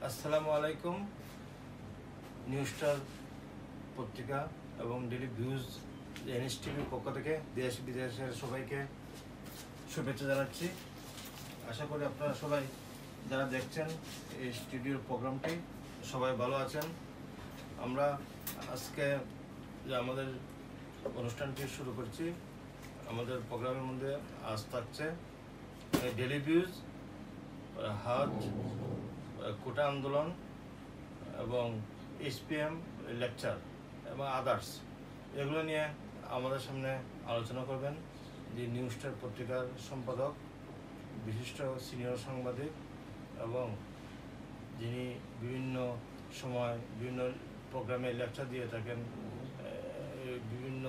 আসসালামু আলাইকুম। New star পত্রিকা এবং ডেইলি ভিউজ এনএসটিভির পক্ষ থেকে দেশ বিদেশের সবাইকে শুভেচ্ছা জানাচ্ছি। আশা করি আপনারা সবাই যারা দেখছেন এই স্টুডিওর প্রোগ্রামটি সবাই ভালো আছেন। আমরা আজকে যে আমাদের অনুষ্ঠানটি শুরু করছি, আমাদের প্রোগ্রামের মধ্যে আজ থাকছে ডেইলি ভিউজ, হজ, কোটা আন্দোলন এবং এসপিএম লেকচার এবং আদার্স, এগুলো নিয়ে আমাদের সামনে আলোচনা করবেন যে নিউ স্টার পত্রিকার সম্পাদক, বিশিষ্ট সিনিয়র সাংবাদিক এবং যিনি বিভিন্ন সময় বিভিন্ন প্রোগ্রামে লেকচার দিয়ে থাকেন, বিভিন্ন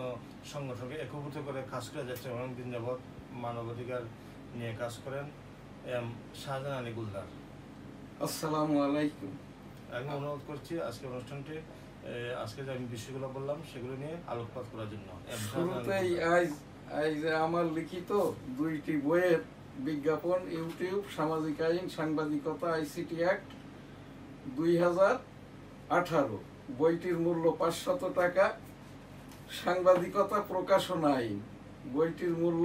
সংগঠনকে একীভূত করে কাজ করে যাচ্ছেন, অনেকদিন যাবৎ মানবাধিকার নিয়ে কাজ করেন, এম শাহজাহান আলী গুলদার। আসসালামু আলাইকুম। আমি অনুরোধ করছি আজকে অনুষ্ঠানটি, আজকে যে আমি বিষয়গুলো বললাম সেগুলো নিয়ে আলোকপাত করার জন্য। শুরুতেই আজ আমার লিখিত দুইটি বইয়ের বিজ্ঞাপন, ইউটিউব, সামাজিক আইন, সাংবাদিকতা, আইসিটি অ্যাক্ট 2018, বইটির মূল্য 500 টাকা। সাংবাদিকতা প্রকাশনা আইন, বইটির মূল্য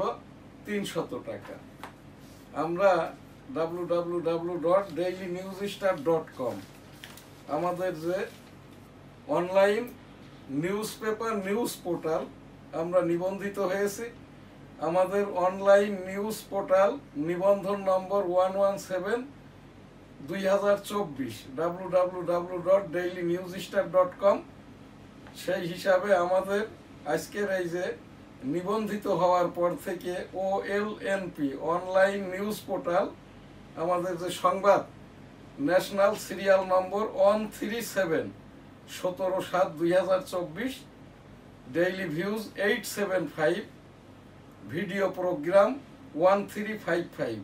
300 টাকা। আমরা www.dailynewsstar.com আমাদের যে online news paper, news portal, আমরা নিবন্ধিত হয়েছি। আমাদের অনলাইন নিউজ পোর্টাল নিবন্ধন নম্বর 117/2024, www.dailynewsstar.com। সেই হিসাবে আমাদের আজকের এই যে নিবন্ধিত হওয়ার পর থেকে OLNP অনলাইন নিউজ পোর্টাল, আমাদের যে সংবাদ national serial number 137 17/7/2024, daily views 875, video programme 1355,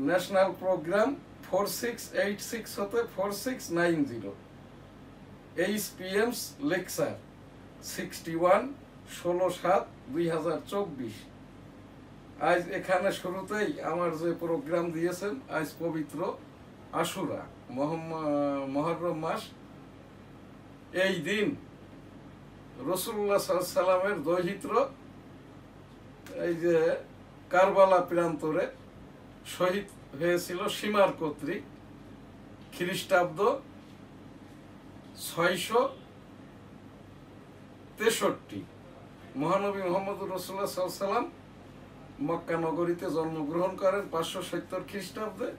national programme 4686 হতে 4690, এইচপিএমস লেকচার 61 16/7/2024। আজ এখানে শুরুতেই আমার যে প্রোগ্রাম দিয়েছেন, আজ পবিত্র আশুরা, মুহররম মাস। এই দিন রাসূলুল্লাহ সাল্লাল্লাহু আলাইহি সাল্লামের দৌহিত্র এই যে কারবালা প্রান্তরে শহীদ হয়েছিল সীমার কর্তৃক, খ্রিস্টাব্দ 663। মহানবী মুহাম্মদুর রাসূলুল্লাহ সাল্লাল্লাহু আলাইহি সাল্লাম মক্কা নগরীতে জন্মগ্রহণ করেন 570 খ্রিস্টাব্দে,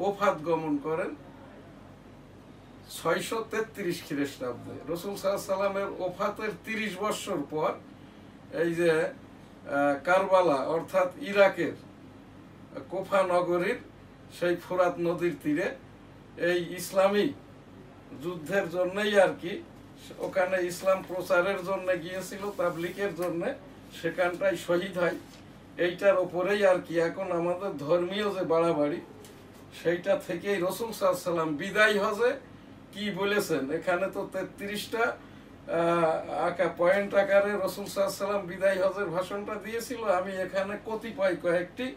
ওফাত গমন করেন 633 খ্রিস্টাব্দে। রাসূল সাল্লাল্লাহু আলাইহি সাল্লামের ওফাতের 30 বছর পর এই যে কারবালা অর্থাৎ ইরাকের কোফা নগরীর সেই ফোরাত নদীর তীরে এই ইসলামী যুদ্ধের জন্যই আর কি, ওখানে ইসলাম প্রচারের জন্য গিয়েছিল, তাবলীগের জন্য, সেখানটাই শহীদ হয়। এইটার ওপরেই আর কি এখন আমাদের ধর্মীয় যে বাড়াবাড়ি, সেইটা থেকেই রাসূল সাল্লাল্লাহু আলাইহি সাল্লাম বিদায় হজে কি বলেছেন, এখানে তো 33টা পয়েন্ট আকারে রাসূল সাল্লাল্লাহু আলাইহি সাল্লাম বিদায় হজের ভাষণটা দিয়েছিল। আমি এখানে কয়েকটি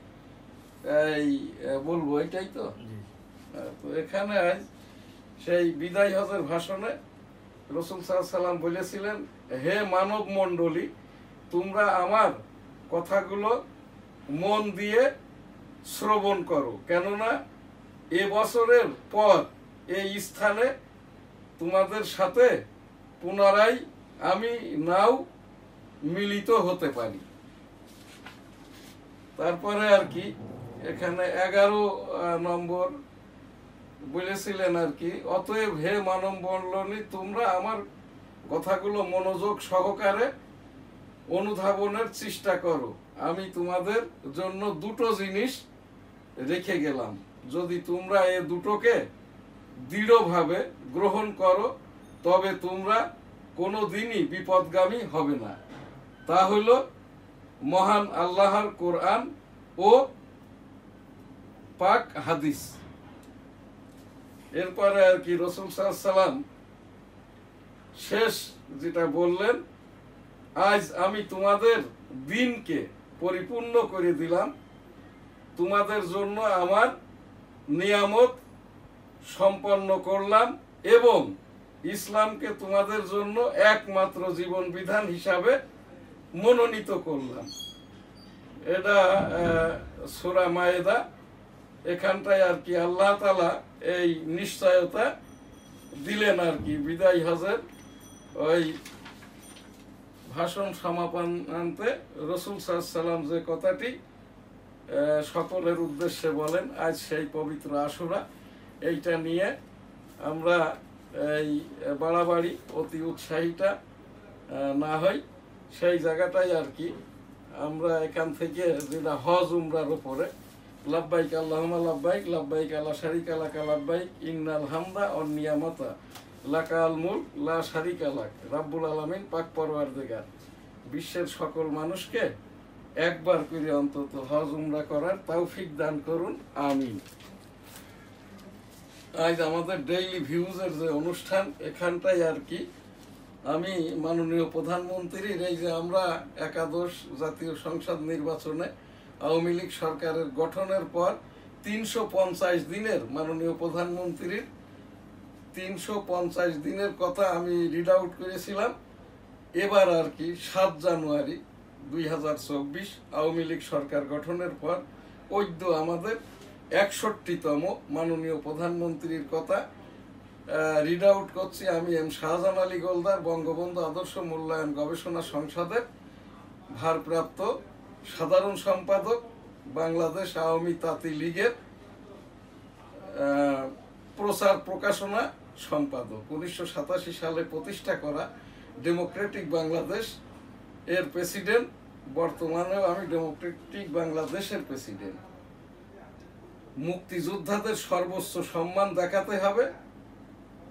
এই বলবো, এটাই তো। তো এখানে সেই বিদায় হজের ভাষণে রাসূল সাল্লাল্লাহু আলাইহি সাল্লাম বলেছিলেন, হে মানব মণ্ডলী, তোমরা আমার কথাগুলো মন দিয়ে শ্রবণ করো, কেননা এ বছরের পর এই স্থানে তোমাদের সাথে পুনরায় আমি নাও মিলিত হতে পারি। তারপরে আর কি এখানে 11 নম্বর বলেছিলেন আর কি, অতএব হে মানব মণ্ডলী, তোমরা আমার কথাগুলো মনোযোগ সহকারে অনুধাবনের চেষ্টা করো। আমি তোমাদের জন্য দুটো জিনিস রেখে গেলাম, যদি তোমরা এ দুটোকে দৃঢ়ভাবে গ্রহণ করো তবে তোমরা কোনো দিনই বিপদগামী হবে না। তা হলো মহান আল্লাহর কোরআন ও পাক হাদিস। এরপরে আর কি রাসূল সাল্লাল্লাহু আলাইহি সাল্লাম শেষ যেটা বললেন, আজ আমি তোমাদের দিনকে পরিপূর্ণ করে দিলাম, তোমাদের জন্য আমার নিয়ামত সম্পন্ন করলাম এবং ইসলামকে তোমাদের জন্য একমাত্র জীবন বিধান হিসাবে মনোনীত করলাম। এটা সূরা মায়েদা, এখানটায় আর কি আল্লাহ তাআলা এই নিশ্চয়তা দিলেন আর কি বিদায় হজের ওই ভাষণ সমাপনান্তে রাসূল সাল্লাল্লাহু আলাইহি ওয়াসাল্লাম যে কথাটি সকলের উদ্দেশ্যে বলেন, আজ সেই পবিত্র আশুরা, এইটা নিয়ে আমরা এই বাড়াবাড়ি অতি উৎসাহিতা না হই, সেই জায়গাটাই আর কি আমরা এখান থেকে যেটা হজ উমরার উপরে লাব্বাইক আল্লাহুম্মা লাব্বাইক লাব্বাইক লা শারীকা লাকা লাব্বাইক ইন্নাল হামদা ওয়ান নিয়ামাতা লাকাল মুলক লা শারীকা লাক, রাব্বুল আলামিন পাক পরওয়ারদিগার বিশ্বের সকল মানুষকে একবার করে অন্তত হজ উমরা করার তৌফিক দান করুন, আমিন। আজ আমাদের ডেইলি ভিউজের যে অনুষ্ঠান, এখানটাই আর কি আমি মাননীয় প্রধানমন্ত্রীর এই যে আমরা একাদশ জাতীয় সংসদ নির্বাচনে আওয়ামী লীগ সরকারের গঠনের পর 350 দিনের মাননীয় প্রধানমন্ত্রীর 350 দিনের কথা আমি রিড আউট করেছিলাম। এবার আর কি 7 জানুয়ারি 2024 আওয়ামী লীগ সরকার গঠনের পর ওইদ্য আমাদের 61তম মাননীয় প্রধানমন্ত্রীর কথা রিড আউট করছি। আমি এম শাহজাহান আলী গোলদার, বঙ্গবন্ধু আদর্শ মূল্যায়ন গবেষণা সংসদের ভারপ্রাপ্ত সাধারণ সম্পাদক, বাংলাদেশ আওয়ামী তাঁতি লীগের প্রচার প্রকাশনা সম্পাদক, 1987 সালে প্রতিষ্ঠা করা ডেমোক্রেটিক বাংলাদেশ এর প্রেসিডেন্ট, বর্তমানেও আমি ডেমোক্রেটিক বাংলাদেশের প্রেসিডেন্ট। মুক্তিযোদ্ধাদের সর্বোচ্চ সম্মান দেখাতে হবে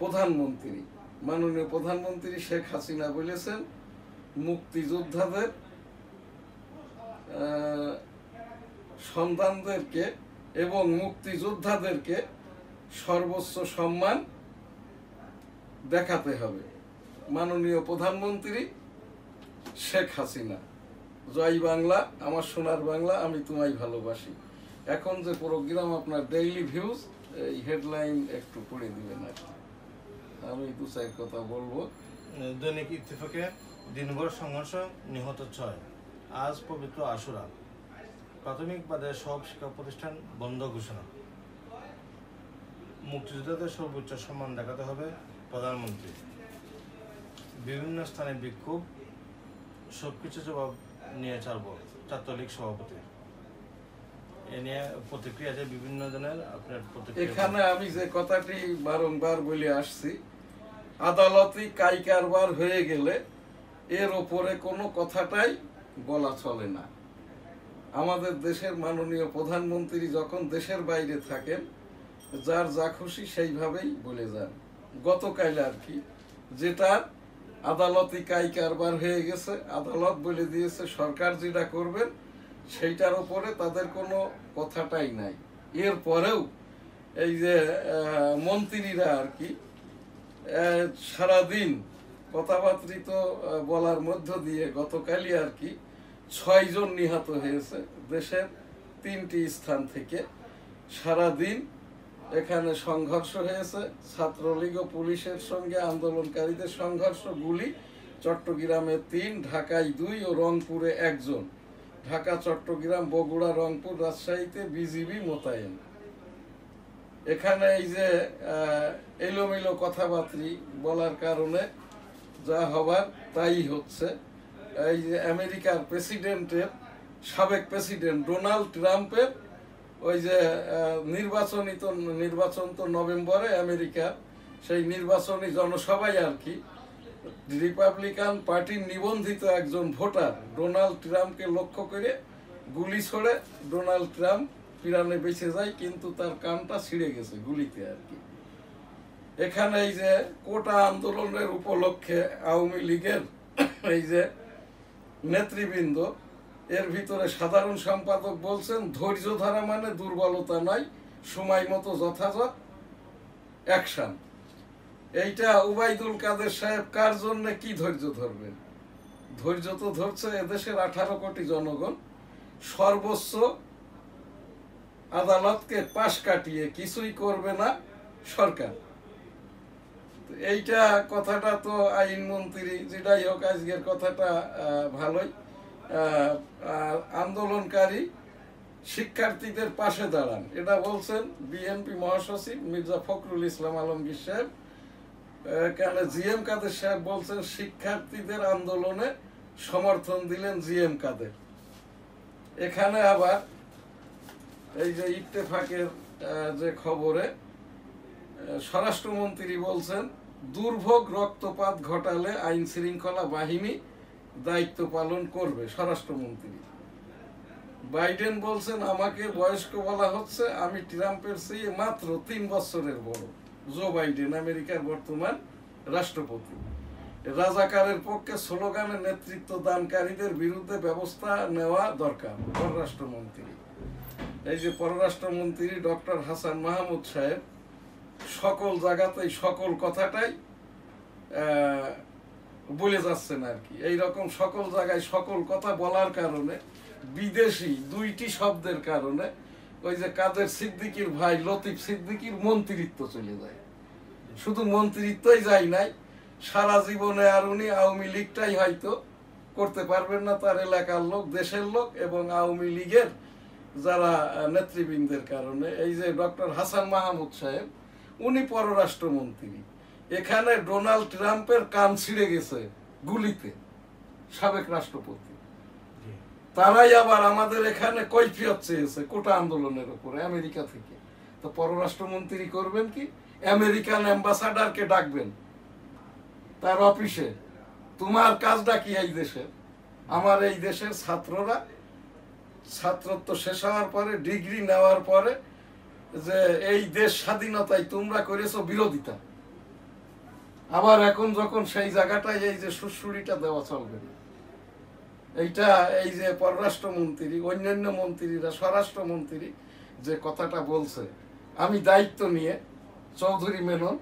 প্রধানমন্ত্রী, মাননীয় প্রধানমন্ত্রী শেখ হাসিনা বলেছেন, মুক্তিযোদ্ধাদের সন্তানদেরকে এবং মুক্তিযোদ্ধাদেরকে সর্বোচ্চ সম্মান দেখাতে হবে। মাননীয় প্রধানমন্ত্রী শেখ হাসিনা। জয় বাংলা, আমার সোনার বাংলা, আমি তোমায় ভালোবাসি। এখন যে প্রোগ্রাম আপনার ডেইলি ভিউজ, এই হেডলাইন একটু পড়ে দিবেন আর কি, আমি 2-4 কথা বলবো। দৈনিক ইত্তেফাকে দিনভর সংঘর্ষ, নিহত 6। আজ পবিত্র আশুরা, প্রাথমিক বাদে সব শিক্ষা প্রতিষ্ঠান বন্ধ ঘোষণা। মুক্তিযোদ্ধাদের সর্বোচ্চ সম্মান দেখাতে হবে প্রধানমন্ত্রী। বিভিন্ন স্থানে বিক্ষোভ, সবকিছু জবাব নিয়ে ছাড়বো ছাত্রলীগ সভাপতি। এ নিয়ে প্রতিক্রিয়া আছে বিভিন্ন জনের, আপনার প্রতিক্রিয়া। এখানে আমি যে কথাটি বারংবার বলে আসছি, আদালতি কারবার হয়ে গেলে এর ওপরে কোনো কথাটাই বলা চলে না। আমাদের দেশের মাননীয় প্রধানমন্ত্রী যখন দেশের বাইরে থাকেন, যার যা খুশি সেইভাবেই বলে যান। গতকাল আর কি যেটা আদালতি কারবার হয়ে গেছে, আদালত বলে দিয়েছে সরকার যেটা করবেন সেইটার উপরে তাদের কোনো কথাটাই নাই। এরপরেও এই যে মন্ত্রীরা আর কি সারাদিন কথাবার্তা তো বলার মধ্য দিয়ে গতকালই আর কি 6 জন নিহত হয়েছে দেশের 3টি স্থান থেকে। সারাদিন এখানে সংঘর্ষ হয়েছে, ছাত্রলীগ ও পুলিশের সঙ্গে আন্দোলনকারীদের সংঘর্ষ, গুলি। চট্টগ্রামে 3, ঢাকায় 2 ও রংপুরে 1 জন। ঢাকা, চট্টগ্রাম, বগুড়া, রংপুর, রাজশাহীতে বিজিবি মোতায়েন। এখানে এই যে এলোমেলো কথাবার্তা বলার কারণে যা হবার তাই হচ্ছে। এই যে আমেরিকার প্রেসিডেন্টের, সাবেক প্রেসিডেন্ট ডোনাল্ড ট্রাম্পের ওই যে নির্বাচন তো নভেম্বরে আমেরিকার, সেই নির্বাচনী জনসভায় আর কি রিপাবলিকান পার্টির নিবন্ধিত একজন ভোটার ডোনাল্ড ট্রাম্পকে লক্ষ্য করে গুলি ছোড়ে। ডোনাল্ড ট্রাম্প প্রাণে বেঁচে যায়, কিন্তু তার কানটা ছিঁড়ে গেছে গুলিতে আর কি। এখানে এই যে কোটা আন্দোলনের উপলক্ষে আওয়ামী লীগের এই যে নেতৃবৃন্দ, এর ভিতরে সাধারণ সম্পাদক বলছেন, ধৈর্য ধরা মানে দুর্বলতা নয়, সময় মতো যথাযথ অ্যাকশন। এইটা উবাইদুল কাদের সাহেব কার জন্য কি ধৈর্য ধরবেন? ধৈর্য তো ধরছে এদেশের 18 কোটি জনগণ। সর্বোচ্চ আদালতকে পাশ কাটিয়ে কিছুই করবে না, সরকার। এইটা কথাটা তো আইনমন্ত্রী, যেটাই হোক আজকের কথাটা ভালোই। আন্দোলনকারী শিক্ষার্থীদের পাশে দাঁড়ান, এটা বলছেন বিএনপি মহাসচিব মির্জা ফখরুল ইসলাম আলমগীর সাহেব। কেন জিএম কাদের সাহেব বলছেন শিক্ষার্থীদের আন্দোলনে সমর্থন দিলেন জিএম কাদের। এখানে আবার এই যে ইত্তেফাকের যে খবরে স্বরাষ্ট্রমন্ত্রী বলছেন দুর্ভোগ রক্তপাত ঘটালে আইন শৃঙ্খলা বাহিনী দায়িত্ব পালন করবে। স্বরাষ্ট্রমন্ত্রী বাইডেন বলছেন আমাকে বয়স্ক বলা হচ্ছে, আমি ট্রাম্পের চেয়ে মাত্র 3 বছরের বড়। জো বাইডেন আমেরিকার বর্তমান রাষ্ট্রপতি। রাজাকারের পক্ষে স্লোগানে নেতৃত্ব দানকারীদের বিরুদ্ধে ব্যবস্থা নেওয়া দরকার। পররাষ্ট্রমন্ত্রী, এই যে পররাষ্ট্রমন্ত্রী ডক্টর হাসান মাহমুদ সাহেব সকল জায়গাতেই সকল কথাটাই বলে যাচ্ছেন আর কি। এইরকম সকল জায়গায় সকল কথা বলার কারণে বিদেশি 2টি শব্দের কারণে ওই যে কাদের সিদ্দিকীর ভাই লতিফ সিদ্দিকীর মন্ত্রিত্ব চলে যায়। শুধু মন্ত্রিত্বই যায় নাই, সারা জীবনে আর উনি আওয়ামী লীগটাই হয়তো করতে পারবেন না, তার এলাকার লোক, দেশের লোক এবং আওয়ামী লীগের যারা নেতৃবৃন্দের কারণে। এই যে ডক্টর হাসান মাহমুদ সাহেব উনি পররাষ্ট্রমন্ত্রী, এখানে ডোনাল্ড ট্রাম্পের কান ছিঁড়ে গেছে গুলিতে, সাবেক রাষ্ট্রপতি। তারাই আবার আমাদের এখানে কৈফিয়ত চেয়েছে কোটা আন্দোলনের উপরে আমেরিকা থেকে। তো পররাষ্ট্রমন্ত্রী করবেন কি, আমেরিকান অ্যাম্বাসাডারকে ডাকবেন তার অফিসে, তোমার কাজটা কি এই দেশে? আমার এই দেশের ছাত্ররা ছাত্রত্ব শেষ হওয়ার পরে, ডিগ্রি নেওয়ার পরে যে এই দেশ স্বাধীনতায় তোমরা করেছো বিরোধিতা, আবার এখন যখন সেই জায়গাটায় এই যে সুড়সুড়িটা দেওয়া চলবে না। এইটা এই যে পররাষ্ট্রমন্ত্রী, অন্যান্য মন্ত্রীরা, স্বরাষ্ট্রমন্ত্রী যে কথাটা বলছে, আমি দায়িত্ব নিয়ে চৌধুরী মেনন,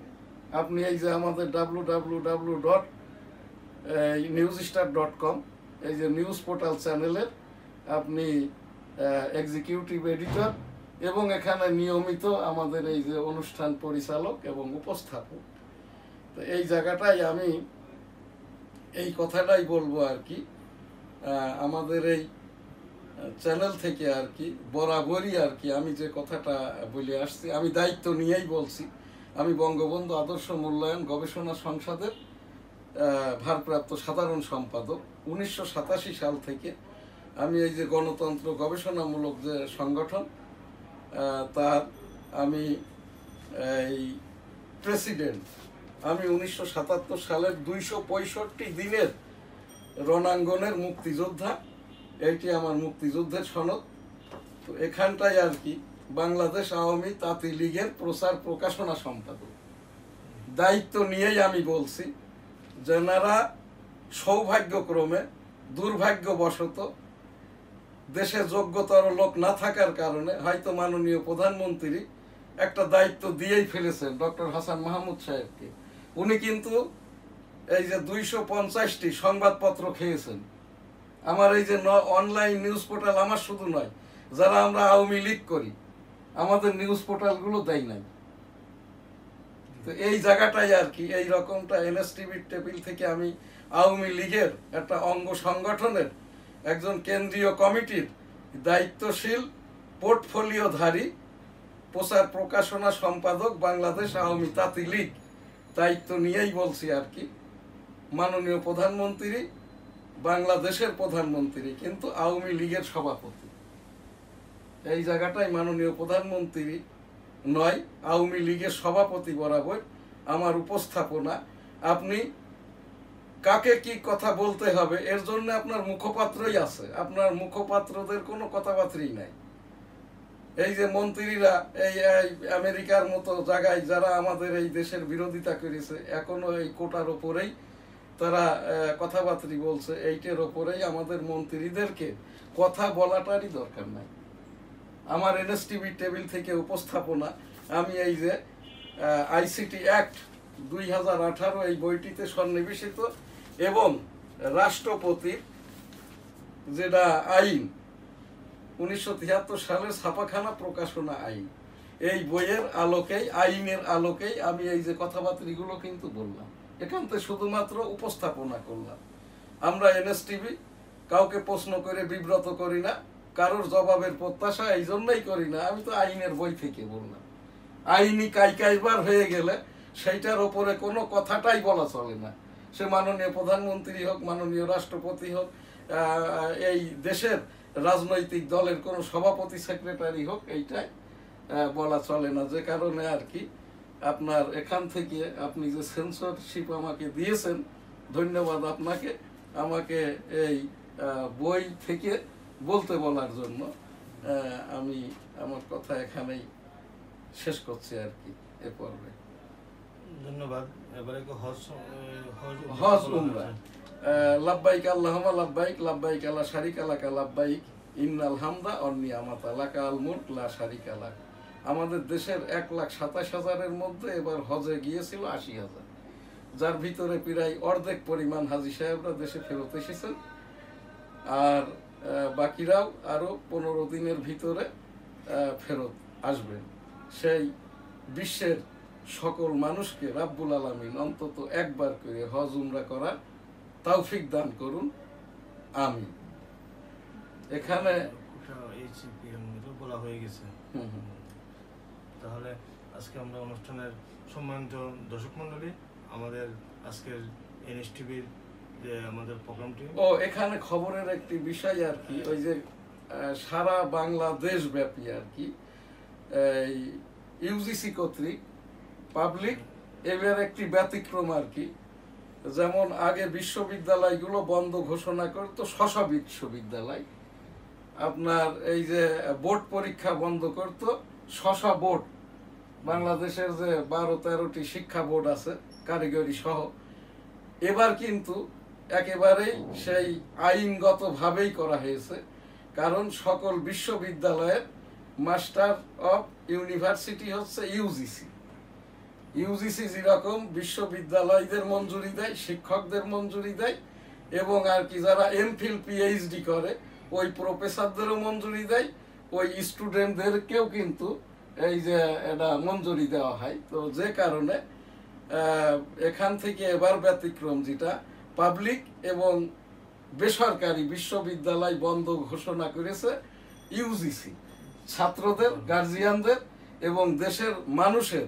আপনি এই যে আমাদের www.newsstar.com এই যে নিউজ পোর্টাল চ্যানেলের আপনি এক্সিকিউটিভ এডিটর এবং এখানে নিয়মিত আমাদের এই যে অনুষ্ঠান পরিচালক এবং উপস্থাপক। তো এই জায়গাটায় আমি এই কথাটাই বলবো আর কি, আমাদের এই চ্যানেল থেকে আর কি বরাবরই আর কি আমি যে কথাটা বলে আসছি, আমি দায়িত্ব নিয়েই বলছি। আমি বঙ্গবন্ধু আদর্শ মূল্যায়ন গবেষণা সংসদের ভারপ্রাপ্ত সাধারণ সম্পাদক। 1987 সাল থেকে আমি এই যে গণতন্ত্র গবেষণামূলক যে সংগঠন, তার আমি এই প্রেসিডেন্ট। আমি 1977 সালের 265 দিনের রণাঙ্গনের মুক্তিযোদ্ধা, এইটি আমার মুক্তিযুদ্ধের সনদ। তো এখানটায় আর কি বাংলাদেশ আওয়ামী তাঁতি লীগের প্রচার প্রকাশনা সম্পাদক। দায়িত্ব নিয়েই আমি বলছি, যারা সৌভাগ্যক্রমে দুর্ভাগ্যবশত দেশে যোগ্যতর লোক না থাকার কারণে হয়তো মাননীয় প্রধানমন্ত্রী একটা দায়িত্ব দিয়েই ফেলেছেন ডক্টর হাসান মাহমুদ সাহেবকে। উনি কিন্তু এই যে 250টি সংবাদপত্র খেয়েছেন। আমার এই যে অনলাইন নিউজ পোর্টাল, আমার শুধু নয়, যারা আমরা আওয়ামী লীগ করি আমাদের নিউজ পোর্টালগুলো দেয় নাই। তো এই জায়গাটাই আর কি, এই রকমটা এনএসটিভির টেবিল থেকে আমি আওয়ামী লীগের একটা অঙ্গ সংগঠনের একজন কেন্দ্রীয় কমিটির দায়িত্বশীল পোর্টফোলিওধারী প্রচার প্রকাশনা সম্পাদক বাংলাদেশ আওয়ামী তাঁতি লীগ, দায়িত্ব নিয়েই বলছি আর কি। মাননীয় প্রধানমন্ত্রী বাংলাদেশের প্রধানমন্ত্রী কিন্তু আওয়ামী লীগের সভাপতি। এই জায়গাটাই মাননীয় প্রধানমন্ত্রী নয়, আওয়ামী লীগের সভাপতি বরাবর আমার উপস্থাপনা। আপনি কাকে কি কথা বলতে হবে এর জন্য আপনার মুখপাত্রই আছে, আপনার মুখপাত্রদের কোনো কথাবার্তাই নাই। এই যে মন্ত্রীরা এই আমেরিকার মতো জায়গায় যারা আমাদের এই দেশের বিরোধিতা করেছে, এখনো এই কোটার ওপরেই তারা কথাবার্তা বলছে, এইটার ওপরেই আমাদের মন্ত্রীদেরকে কথা বলাটারই দরকার নাই। আমার এনএসটিভি টেবিল থেকে উপস্থাপনা, আমি এই যে আইসিটি অ্যাক্ট 2018 এই বইটিতে সন্নিবেশিত এবং রাষ্ট্রপতির যেটা আইন 1973 সালের ছাপাখানা প্রকাশনা আইন, এই বইয়ের আলোকেই, আইনের আলোকেই আমি এই যে কথাবার্তাগুলো কিন্তু বললাম, এখান থেকে শুধুমাত্র উপস্থাপনা করলাম। আমরা এনএসটিভি কাউকে প্রশ্ন করে বিব্রত করি না, কারোর জবাবের প্রত্যাশা এই জন্যই করি না। আমি তো আইনের বই থেকে বললাম। আইনি কাইবার হয়ে গেলে সেইটার ওপরে কোনো কথাটাই বলা চলে না। সে মাননীয় প্রধানমন্ত্রী হোক, মাননীয় রাষ্ট্রপতি হোক, এই দেশের রাজনৈতিক দলের কোনো সভাপতি সেক্রেটারি হোক, এইটাই বলা চলে না। যে কারণে আর কি আপনার এখান থেকে আপনি যে সেন্সরশিপ আমাকে দিয়েছেন, ধন্যবাদ আপনাকে, আমাকে এই বই থেকে বলতে বলার জন্য। আমি আমার কথা এখানেই শেষ করছি আর কি এ পর্বে। ধন্যবাদ। এবারে হজ উমরা। লাব্বাইক আল্লাহুম্মা লাব্বাইক, লাব্বাইক লা শারিকা লাকা লাব্বাইক, ইন্নাল হামদা ওয়ান নি'মাতা লাকাল মুলক লা শারিকা লাক। আমাদের দেশের 1,27,000-এর মধ্যে এবার হজে গিয়েছিল 80,000, যার ভিতরে প্রায় অর্ধেক পরিমাণ হাজী সাহেবরা দেশে ফেরত এসেছেন। আর বাকিরাও আরো 15 দিনের ভিতরে ফেরত আসবেন। সেই বিশ্বের সকল মানুষকে রাব্বুল আলামিন অন্তত একবার করে হজ উমরা করার তৌফিক দান করুন, আমিন। এখানে বলা হয়ে গেছে। তাহলে আজকে আমরা অনুষ্ঠানের সম্মানিত দর্শক মন্ডলী, আমাদের আজকের এনএসটিভির যে আমাদের প্রোগ্রামটি, এখানে খবরের একটি বিষয় আর কি, ওই যে সারা বাংলাদেশ ব্যাপী আর কি ইউজিসি কর্তৃক পাবলিক এবার একটি ব্যতিক্রম আর কি। যেমন আগে বিশ্ববিদ্যালয়গুলো বন্ধ ঘোষণা করতো, বিশ্ববিদ্যালয় আপনার এই যে বোর্ড পরীক্ষা বন্ধ করতো, বোর্ড, বাংলাদেশের যে 12-13টি শিক্ষা বোর্ড আছে কারিগরি সহ, এবার কিন্তু একেবারেই সেই আইনগতভাবেই করা হয়েছে। কারণ সকল বিশ্ববিদ্যালয়ের মাস্টার অফ ইউনিভার্সিটি হচ্ছে ইউজিসি। ইউজিসি যেরকম বিশ্ববিদ্যালয়দের মঞ্জুরি দেয়, শিক্ষকদের মঞ্জুরি দেয়, এবং আর কি যারা এমফিল পিএইচডি করে ওই প্রফেসরদেরও মঞ্জুরি দেয়, ওই স্টুডেন্টদেরকেও কিন্তু এই যে এটা মঞ্জুরি দেওয়া হয়। তো যে কারণে এখান থেকে এবার ব্যতিক্রম, যেটা পাবলিক এবং বেসরকারি বিশ্ববিদ্যালয় বন্ধ ঘোষণা করেছে ইউজিসি। ছাত্রদের, গার্জিয়ানদের এবং দেশের মানুষের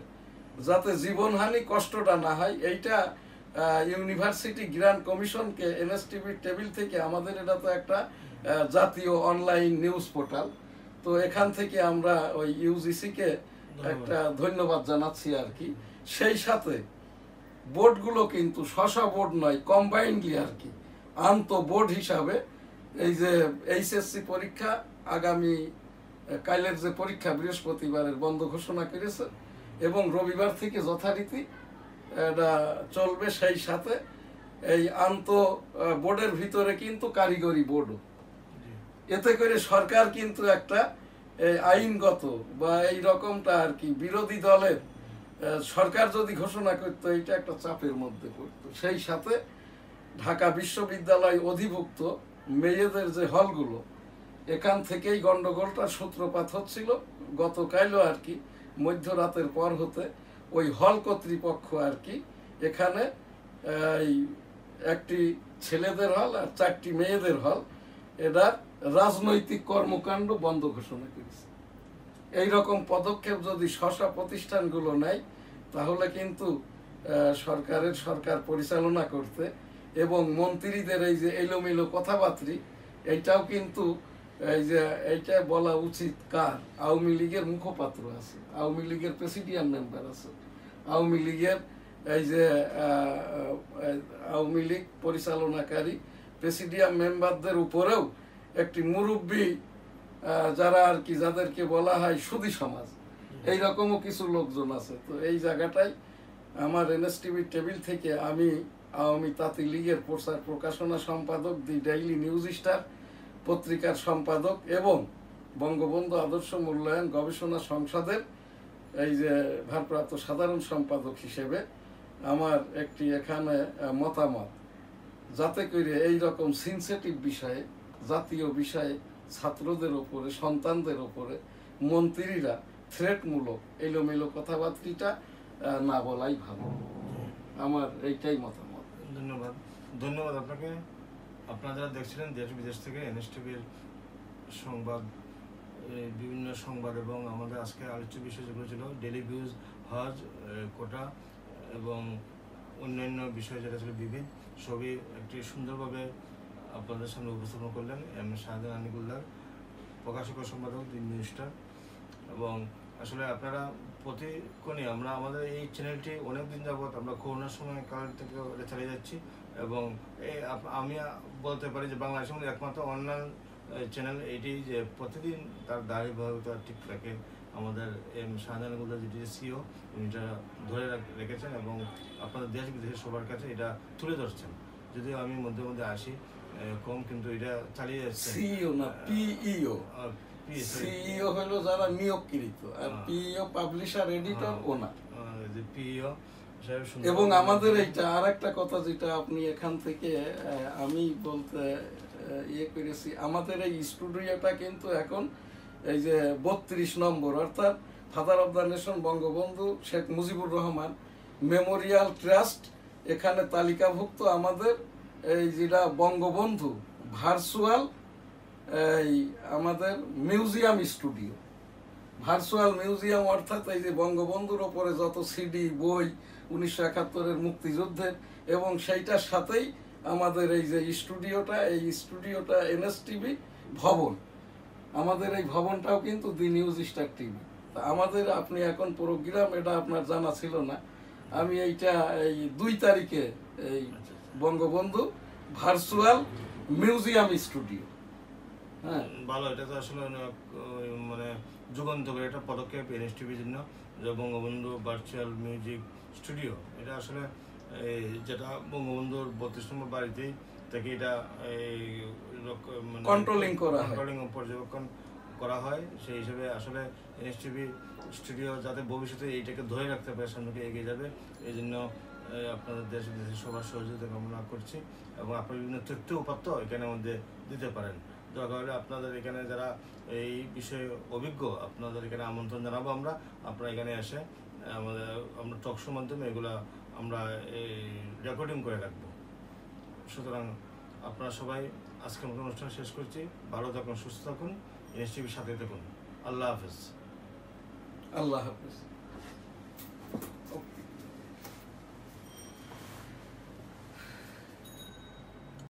যাতে জীবনহানি, কষ্টটা না হয়, এইটা ইউনিভার্সিটি গ্র্যান্ট কমিশনকে এনএসটিভির টেবিল থেকে, আমাদের এটা তো একটা জাতীয় অনলাইন নিউজ পোর্টাল, তো এখান থেকে আমরা ওই ইউজিসিকে একটা ধন্যবাদ জানাচ্ছি আর কি। সেই সাথে বোর্ডগুলো কিন্তু বোর্ড নয়, কম্বাইন্ডলি আর কি আন্ত বোর্ড হিসাবে এই যে এইচএসসি পরীক্ষা আগামী কালের যে পরীক্ষা বৃহস্পতিবারের বন্ধ ঘোষণা করেছে, এবং রবিবার থেকে যথারীতি এটা চলবে। সেই সাথে এই আন্ত বোর্ডের ভিতরে কিন্তু কারিগরি বোর্ডও, এতে করে সরকার কিন্তু একটা আইনগত বা এই রকমটা আর কি বিরোধী দলের সরকার যদি ঘোষণা করতো, এটা একটা চাপের মধ্যে পড়তো। সেই সাথে ঢাকা বিশ্ববিদ্যালয় অধিভুক্ত মেয়েদের যে হলগুলো, এখান থেকেই গন্ডগোলটার সূত্রপাত হচ্ছিল গতকালও আর কি, মধ্যরাতের পর হতে ওই হল কর্তৃপক্ষ আর কি এখানে একটি ছেলেদের হল আর 4টি মেয়েদের হল, এটার রাজনৈতিক কর্মকাণ্ড বন্ধ ঘোষণা করেছে। এইরকম পদক্ষেপ যদি প্রতিষ্ঠানগুলো নেয়, তাহলে কিন্তু সরকার পরিচালনা করতে এবং মন্ত্রীদের এই যে এলোমেলো কথাবার্তা, এইটাও কিন্তু এই যে এইটা বলা উচিত কার? আওয়ামী লীগের মুখপাত্র আছে, আওয়ামী লীগের প্রেসিডিয়াম মেম্বার আছে, আওয়ামী লীগের এই যে আওয়ামী লীগ পরিচালনাকারী প্রেসিডিয়াম মেম্বারদের উপরেও একটি মুরব্বী যারা আর কি, যাদেরকে বলা হয় সুধী সমাজ, এইরকমও কিছু লোকজন আছে। তো এই জায়গাটাই আমার এনএসটিভির টেবিল থেকে আমি আওয়ামী তাঁতি লীগের প্রচার প্রকাশনা সম্পাদক, দি ডেইলি নিউজ স্টার পত্রিকার সম্পাদক এবং বঙ্গবন্ধু আদর্শ মূল্যায়ন গবেষণা সংসদের এই যে ভারপ্রাপ্ত সাধারণ সম্পাদক হিসেবে আমার একটি এখানে মতামত, যাতে করে এই রকম সেনসিটিভ বিষয়ে, জাতীয় বিষয়ে ছাত্রদের ওপরে, সন্তানদের ওপরে মন্ত্রীরা থ্রেটমূলক এলোমেলো কথাবার্তিটা না বলাই ভালো। আমার এইটাই মতামত। ধন্যবাদ। ধন্যবাদ আপনাকে। আপনারা যারা দেখছিলেন দেশ বিদেশ থেকে এনএসটিভির সংবাদ, বিভিন্ন সংবাদ এবং আমাদের আজকে আলোচ্য বিষয় যেগুলো ছিল ডেলি ভিউজ, হজ, কোটা এবং অন্যান্য বিষয় যেটা ছিল বিবিধ, সবই একটি সুন্দরভাবে আপনাদের সামনে উপস্থাপন করলেন এম শাহজাহান আনিকুল্লাহ, প্রকাশক ও সম্পাদক দি নিউ স্টার। এবং আসলে আপনারা প্রতিক্ষণই আমরা আমাদের এই চ্যানেলটি অনেক দিন যাবৎ আমরা করোনার সময় কাল থেকে চালিয়ে যাচ্ছি এবং আমি বলতে পারি যে বাংলাদেশের মধ্যে একমাত্র অনলাইন চ্যানেল এটি যে প্রতিদিন তার ধারাবাহিকতা ঠিক রাখে। আমাদের এম শাহজাহান আনিকুল্লাহ যেটি সিও, উনি এটা ধরে রেখেছেন এবং আপনাদের দেশ বিদেশের সবার কাছে এটা তুলে ধরছেন। যদিও আমি মধ্যে মধ্যে আসি কম, কিন্তু এটা চালিয়ে যাচ্ছে। সিইও না, পিইও। সিইও হলো যারা নিয়োগকৃত, আর পিইও পাবলিশার, এডিটর ওনা। যে পিইও এবং আমাদের এইটা আর একটা কথা যেটা আপনি এখান থেকে আমি বলতে করেছি, আমাদের এই স্টুডিওটা কিন্তু এখন এই যে 32 নম্বর, অর্থাৎ father of the nation Bangabandhu Sheikh Mujibur Rahman Memorial trust, এখানে তালিকাভুক্ত আমাদের এই যেটা বঙ্গবন্ধু ভার্চুয়াল এই আমাদের মিউজিয়াম স্টুডিও। ভার্চুয়াল মিউজিয়াম অর্থাৎ এই যে বঙ্গবন্ধুর ওপরে যত সিডি, বই 1971-এর মুক্তিযুদ্ধের, এবং সেইটার সাথেই আমাদের এই যে স্টুডিওটা, এই স্টুডিওটা এনএসটিভি ভবন। আমাদের এই ভবনটাও কিন্তু দি নিউজ স্টার টিভি। আমাদের আপনি এখন প্রোগ্রাম, এটা আপনার জানা ছিল না, আমি এইটা এই 2 তারিখে এই বঙ্গবন্ধু ভার্চুয়াল মিউজিয়াম স্টুডিও। হ্যাঁ, ভালো। এটা তো আসলে মানে যুগান্তকারী একটা পদক্ষেপ এনএসটিভির জন্য, যে বঙ্গবন্ধু ভার্চুয়াল মিউজিক স্টুডিও। এটা আসলে যেটা বঙ্গবন্ধুর 32 নম্বর বাড়িতেই থেকে এটা কন্ট্রোলিং পর্যবেক্ষণ করা হয়। সেই হিসেবে আসলে এনএসটিভি স্টুডিও যাতে ভবিষ্যতে এইটাকে ধরে রাখতে পারে, সামনে এগিয়ে যাবে, এই জন্য আপনাদের দেশ বিদেশের সবার সহযোগিতা কামনা করছি। এবং আপনার বিভিন্ন তথ্য উপাত্ত এখানে মধ্যে দিতে পারেন। দরকার হলে আপনাদের এখানে যারা এই বিষয়ে অভিজ্ঞ, আপনাদের এখানে আমন্ত্রণ জানাবো আমরা। আপনারা এখানে এসে আমরা টকশোর মাধ্যমে এগুলা আমরা এই রেকর্ডিং করে রাখবো। সুতরাং আপনারা সবাই আজকের মতো অনুষ্ঠান শেষ করছি। ভালো থাকুন, সুস্থ থাকুন, এনএসটিভির সাথে থাকুন। আল্লাহ হাফেজ। আল্লাহ হাফেজ।